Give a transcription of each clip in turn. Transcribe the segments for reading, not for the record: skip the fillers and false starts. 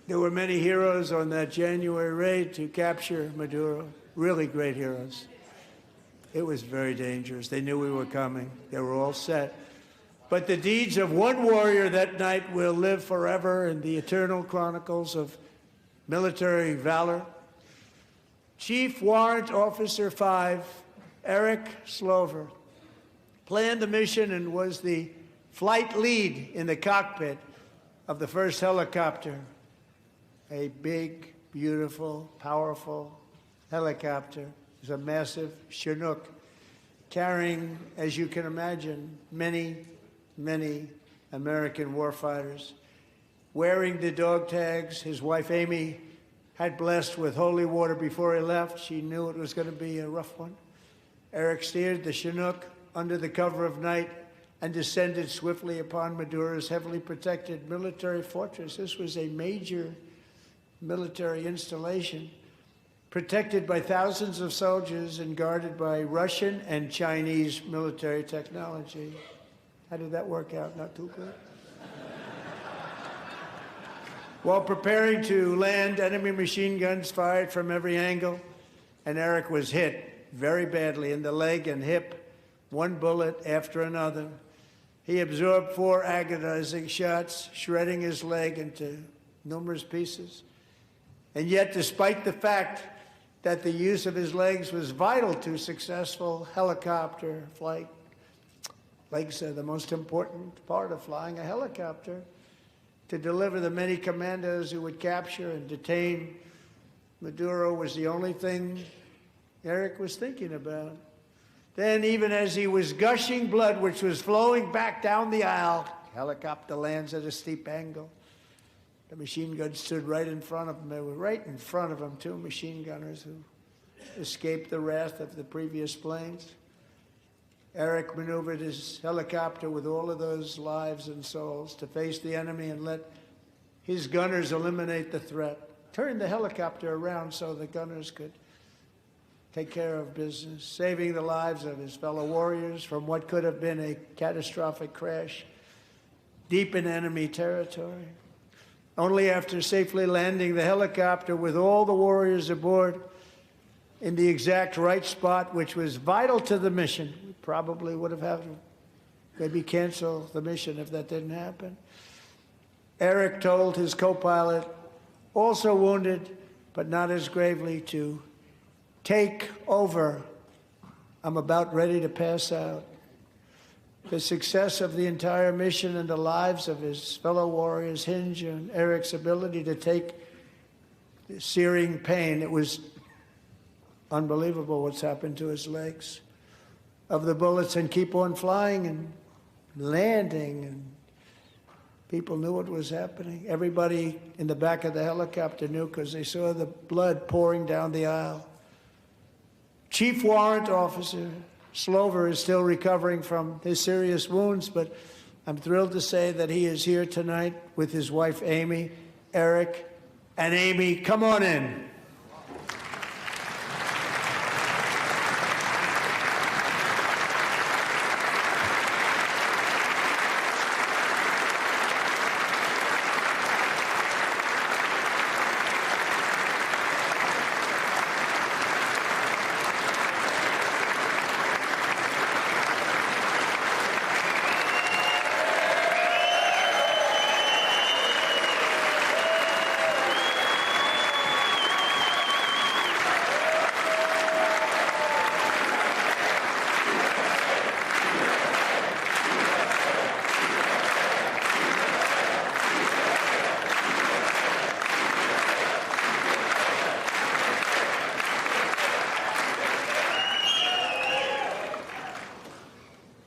There were many heroes on that January raid to capture Maduro, really great heroes. It was very dangerous. They knew we were coming. They were all set. But the deeds of one warrior that night will live forever in the eternal chronicles of military valor. Chief Warrant Officer 5, Eric Slover, planned the mission and was the flight lead in the cockpit of the first helicopter, a big, beautiful, powerful helicopter. It was a massive Chinook carrying, as you can imagine, many, many American warfighters. Wearing the dog tags, his wife Amy had blessed with holy water before he left. She knew it was going to be a rough one. Eric steered the Chinook under the cover of night and descended swiftly upon Maduro's heavily protected military fortress. This was a major military installation, protected by thousands of soldiers and guarded by Russian and Chinese military technology. How did that work out? Not too good. While preparing to land, enemy machine guns fired from every angle, and Eric was hit very badly in the leg and hip, one bullet after another. He absorbed 4 agonizing shots, shredding his leg into numerous pieces. And yet, despite the fact that the use of his legs was vital to successful helicopter flight, legs are the most important part of flying a helicopter. To deliver the many commandos who would capture and detain Maduro was the only thing Eric was thinking about. Then, even as he was gushing blood, which was flowing back down the aisle, the helicopter lands at a steep angle. The machine guns stood right in front of him. They were right in front of him, 2 machine gunners who escaped the wrath of the previous planes. Eric maneuvered his helicopter with all of those lives and souls to face the enemy and let his gunners eliminate the threat. Turned the helicopter around so the gunners could take care of business, saving the lives of his fellow warriors from what could have been a catastrophic crash deep in enemy territory. Only after safely landing the helicopter with all the warriors aboard in the exact right spot, which was vital to the mission. We probably would have had to maybe cancel the mission if that didn't happen. Eric told his co-pilot, also wounded, but not as gravely, to take over. I'm about ready to pass out. The success of the entire mission and the lives of his fellow warriors hinge on Eric's ability to take the searing pain. It was unbelievable what's happened to his legs of the bullets and keep on flying and landing, and people knew what was happening. Everybody in the back of the helicopter knew because they saw the blood pouring down the aisle. Chief Warrant Officer Slover is still recovering from his serious wounds, but I'm thrilled to say that he is here tonight with his wife Amy. Eric and Amy, come on in.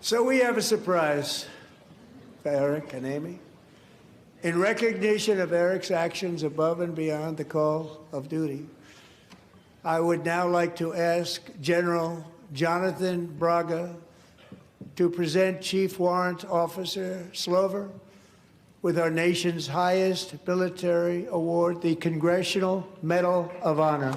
So we have a surprise for Eric and Amy. In recognition of Eric's actions above and beyond the call of duty, I would now like to ask General Jonathan Braga to present Chief Warrant Officer Slover with our nation's highest military award, the Congressional Medal of Honor.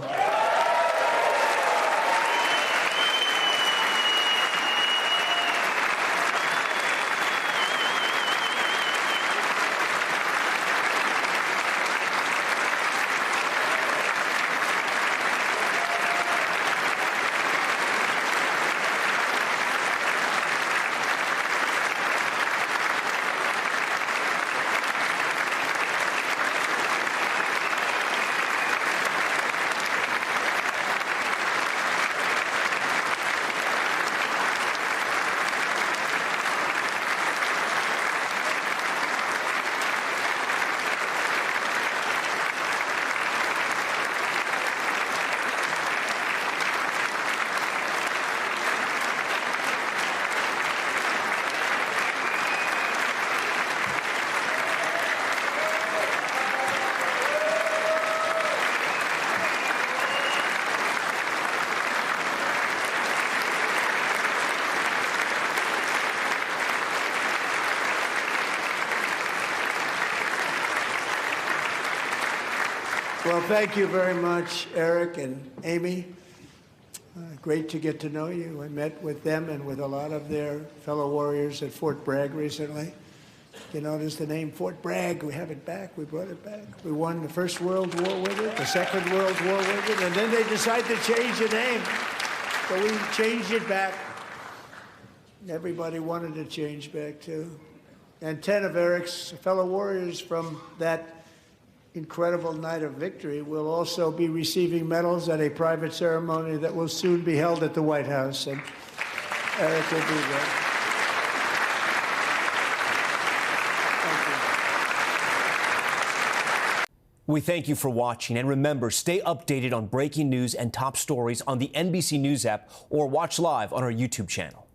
Well, thank you very much, Eric and Amy. Great to get to know you. I met with them and with a lot of their fellow warriors at Fort Bragg recently. You notice the name Fort Bragg. We have it back. We brought it back. We won the First World War with it, the Second World War with it, and then they decided to change the name. So we changed it back. Everybody wanted to change back, too. And 10 of Eric's fellow warriors from that incredible night of victory will also be receiving medals at a private ceremony that will soon be held at the White House, and Eric will be there. We thank you for watching, and remember, stay updated on breaking news and top stories on the NBC News app or watch live on our YouTube channel.